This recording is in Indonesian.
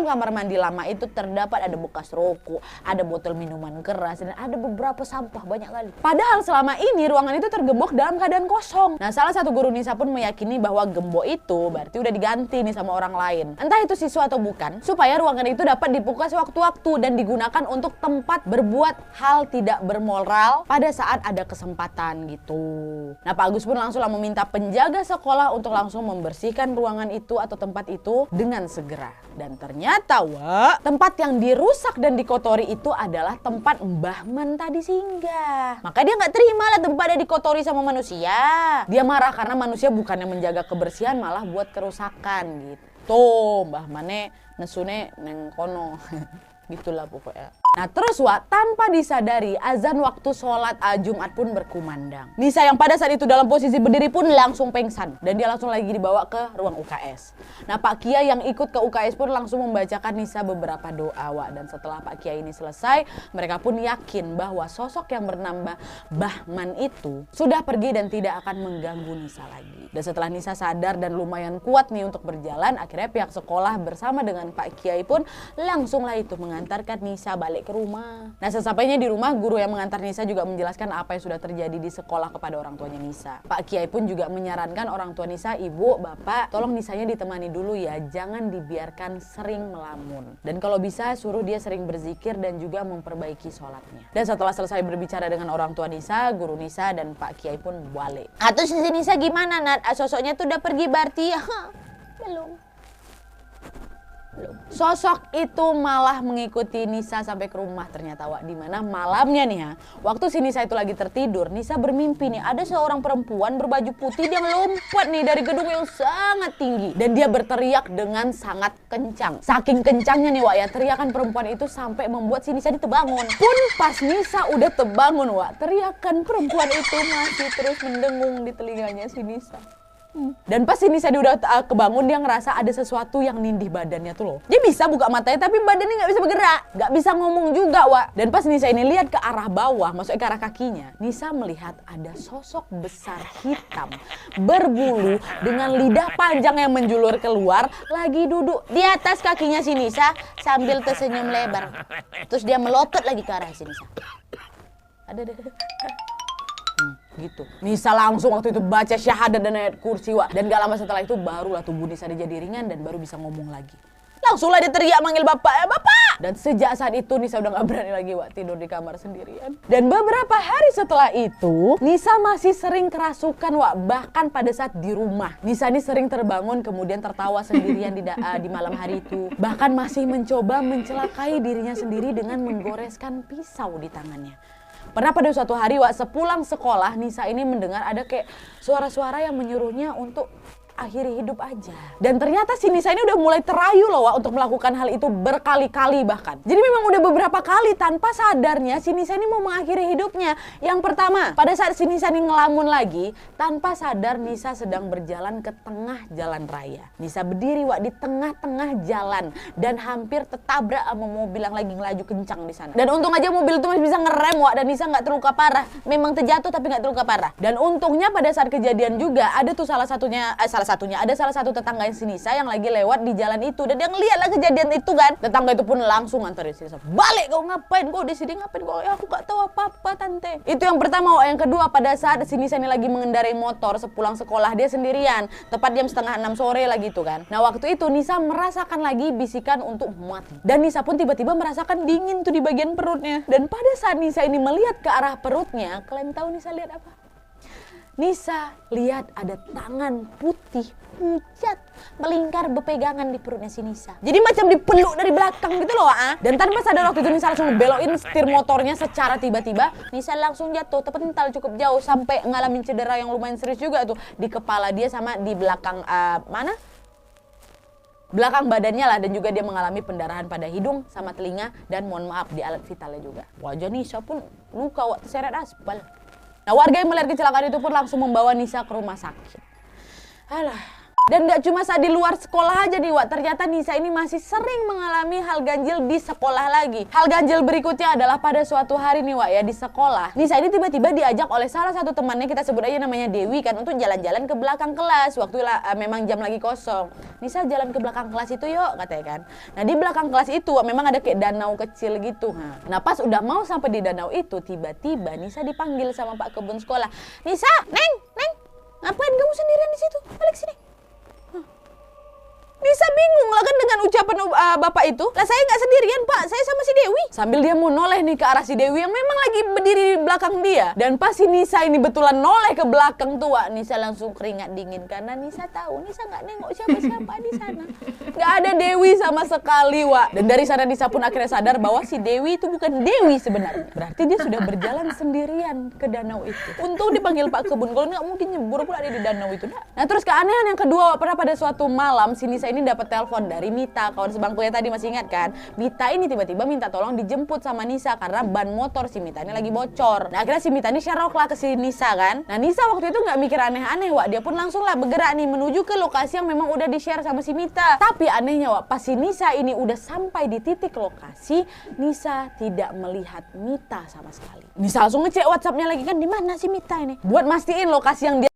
kamar mandi lama itu terdapat ada bekas rokok, ada botol minuman keras, dan ada beberapa sampah banyak kali. Padahal selama ini ruangan itu tergembok dalam keadaan kosong. Nah, salah satu guru Nisa pun meyakini bahwa gembok itu berarti udah diganti nih sama orang lain. Entah itu siswa atau bukan, supaya ruangan itu dapat dibuka sewaktu-waktu dan digunakan untuk tempat berbuat hal tidak bermoral pada saat ada kesempatan gitu. Nah, Pak Agus pun langsung meminta penjaga sekolah untuk langsung membersihkan ruangan itu atau tempat itu dengan segera. Dan ternyata, Wak, tempat yang dirusak dan dikotori itu adalah tempat Mbah Man tadi singgah. Maka dia nggak terima lah tempatnya dikotori sama manusia. Dia marah karena manusia bukannya menjaga kebersihan malah buat kerusakan gitu. Mbah Mane nesune neng kono. Gitulah pokoknya. Nah terus Wak, tanpa disadari azan waktu sholat Jumat pun berkumandang. Nisa yang pada saat itu dalam posisi berdiri pun langsung pingsan. Dan dia langsung lagi dibawa ke ruang UKS. Nah Pak Kiai yang ikut ke UKS pun langsung membacakan Nisa beberapa doa Wak. Dan setelah Pak Kiai ini selesai, mereka pun yakin bahwa sosok yang bernama Bahman itu sudah pergi dan tidak akan mengganggu Nisa lagi. Dan setelah Nisa sadar dan lumayan kuat nih untuk berjalan, akhirnya pihak sekolah bersama dengan Pak Kiai pun langsunglah itu mengantarkan Nisa balik ke rumah. Nah sesampainya di rumah, guru yang mengantar Nisa juga menjelaskan apa yang sudah terjadi di sekolah kepada orang tuanya Nisa. Pak Kiai pun juga menyarankan orang tua Nisa, ibu, bapak, tolong Nisanya ditemani dulu ya, jangan dibiarkan sering melamun. Dan kalau bisa suruh dia sering berzikir dan juga memperbaiki sholatnya. Dan setelah selesai berbicara dengan orang tua Nisa, guru Nisa dan Pak Kiai pun balik. Atau si Nisa gimana Nat? Sosoknya tuh udah pergi berarti ya? Belum. Sosok itu malah mengikuti Nisa sampai ke rumah ternyata Wak. Dimana malamnya nih ya, waktu si Nisa itu lagi tertidur, Nisa bermimpi nih ada seorang perempuan berbaju putih yang lompat nih dari gedung yang sangat tinggi. Dan dia berteriak dengan sangat kencang. Saking kencangnya nih Wak ya, teriakan perempuan itu sampai membuat si Nisa terbangun. Pun pas Nisa udah terbangun Wak, teriakan perempuan itu masih terus mendengung di telinganya si Nisa. Dan pas si Nisa dia udah kebangun, dia ngerasa ada sesuatu yang nindih badannya tuh loh. Dia bisa buka matanya tapi badannya nggak bisa bergerak, nggak bisa ngomong juga Wak. Dan pas Nisa ini lihat ke arah bawah, maksudnya ke arah kakinya, Nisa melihat ada sosok besar hitam berbulu dengan lidah panjang yang menjulur keluar lagi duduk di atas kakinya si Nisa sambil tersenyum lebar. Terus dia melotot lagi ke arah si Nisa. Ada deh. Gitu. Nisa langsung waktu itu baca syahadat dan ayat kursi Wak. Dan gak lama setelah itu barulah tubuh Nisa jadi ringan dan baru bisa ngomong lagi. Langsunglah dia teriak manggil bapak, bapak! Dan sejak saat itu Nisa udah gak berani lagi Wak tidur di kamar sendirian. Dan beberapa hari setelah itu Nisa masih sering kerasukan Wak. Bahkan pada saat di rumah Nisa ini sering terbangun kemudian tertawa sendirian di malam hari itu. Bahkan masih mencoba mencelakai dirinya sendiri dengan menggoreskan pisau di tangannya. Pernah pada suatu hari Wak, sepulang sekolah Nisa ini mendengar ada kayak suara-suara yang menyuruhnya untuk akhiri hidup aja. Dan ternyata si Nisa ini udah mulai terayu loh Wak untuk melakukan hal itu berkali-kali bahkan. Jadi memang udah beberapa kali tanpa sadarnya si Nisa ini mau mengakhiri hidupnya. Yang pertama, pada saat si Nisa ini ngelamun lagi, tanpa sadar Nisa sedang berjalan ke tengah jalan raya. Nisa berdiri Wak di tengah-tengah jalan dan hampir tertabrak sama mobil yang lagi ngelaju kencang di sana. Dan untung aja mobil itu masih bisa ngerem Wak dan Nisa nggak terluka parah. Memang terjatuh tapi nggak terluka parah. Dan untungnya pada saat kejadian juga ada tuh salah satu tetangga si Nisa yang lagi lewat di jalan itu dan dia ngeliatlah kejadian itu kan. Tetangga itu pun langsung nganterin si Nisa. Balik, kau ngapain? Kau di sini ngapain? Kau ya aku gak tahu apa-apa tante. Itu yang pertama. Yang kedua, pada saat si Nisa ini lagi mengendarai motor sepulang sekolah dia sendirian, tepat jam 5:30 sore lagi itu kan. Nah waktu itu Nisa merasakan lagi bisikan untuk mati. Dan Nisa pun tiba-tiba merasakan dingin tuh di bagian perutnya. Dan pada saat Nisa ini melihat ke arah perutnya, kalian tahu Nisa lihat apa? Nisa lihat ada tangan putih pucat melingkar berpegangan di perutnya si Nisa. Jadi macam dipeluk dari belakang gitu loh Dan tanpa sadar waktu itu Nisa langsung belokin setir motornya secara tiba-tiba. Nisa langsung jatuh terpental cukup jauh sampai ngalamin cedera yang lumayan serius juga tuh di kepala dia sama di belakang belakang badannya lah. Dan juga dia mengalami pendarahan pada hidung sama telinga dan mohon maaf di alat vitalnya juga. Wajah Nisa pun luka terseret aspal. Nah warga yang melihat kecelakaan itu pun langsung membawa Nisa ke rumah sakit. Alah. Dan gak cuma saat di luar sekolah aja nih Wak, ternyata Nisa ini masih sering mengalami hal ganjil di sekolah lagi. Hal ganjil berikutnya adalah pada suatu hari nih Wak ya, di sekolah Nisa ini tiba-tiba diajak oleh salah satu temannya, kita sebut aja namanya Dewi kan, untuk jalan-jalan ke belakang kelas. Waktu memang jam lagi kosong, Nisa jalan ke belakang kelas itu yuk katanya kan. Nah di belakang kelas itu Wak, memang ada kayak danau kecil gitu. Nah pas udah mau sampai di danau itu, tiba-tiba Nisa dipanggil sama Pak Kebun sekolah. Nisa, Neng, ngapain kamu sendirian di situ? Balik sini. Nisa bingung lah kan dengan ucapan bapak itu. Lah saya nggak sendirian Pak, saya sama si Dewi. Sambil dia mau noleh nih ke arah si Dewi yang memang lagi berdiri di belakang dia. Dan pas si Nisa ini betulan noleh ke belakang tuh Wak, Nisa langsung keringat dingin karena Nisa tahu Nisa nggak nengok siapa-siapa di sana. Nggak ada Dewi sama sekali Wak. Dan dari sana Nisa pun akhirnya sadar bahwa si Dewi itu bukan Dewi sebenarnya. Berarti dia sudah berjalan sendirian ke danau itu. Untung dipanggil Pak Kebun, kalau nggak mungkin nyebur pula dia di danau itu. Nah terus keanehan yang kedua Wak, pernah pada suatu malam si Nisa ini dapat telepon dari Mita, kawan sebangkunya tadi, masih ingat kan? Mita ini tiba-tiba minta tolong dijemput sama Nisa karena ban motor si Mita ini lagi bocor. Nah akhirnya si Mita ini sherok lah ke si Nisa kan. Nah Nisa waktu itu nggak mikir aneh-aneh Wak, dia pun langsung lah bergerak nih menuju ke lokasi yang memang udah di-share sama si Mita. Tapi anehnya Wak, pas si Nisa ini udah sampai di titik lokasi, Nisa tidak melihat Mita sama sekali. Nisa langsung ngecek WhatsApp-nya lagi kan, di mana si Mita ini? Buat mastiin lokasi yang dia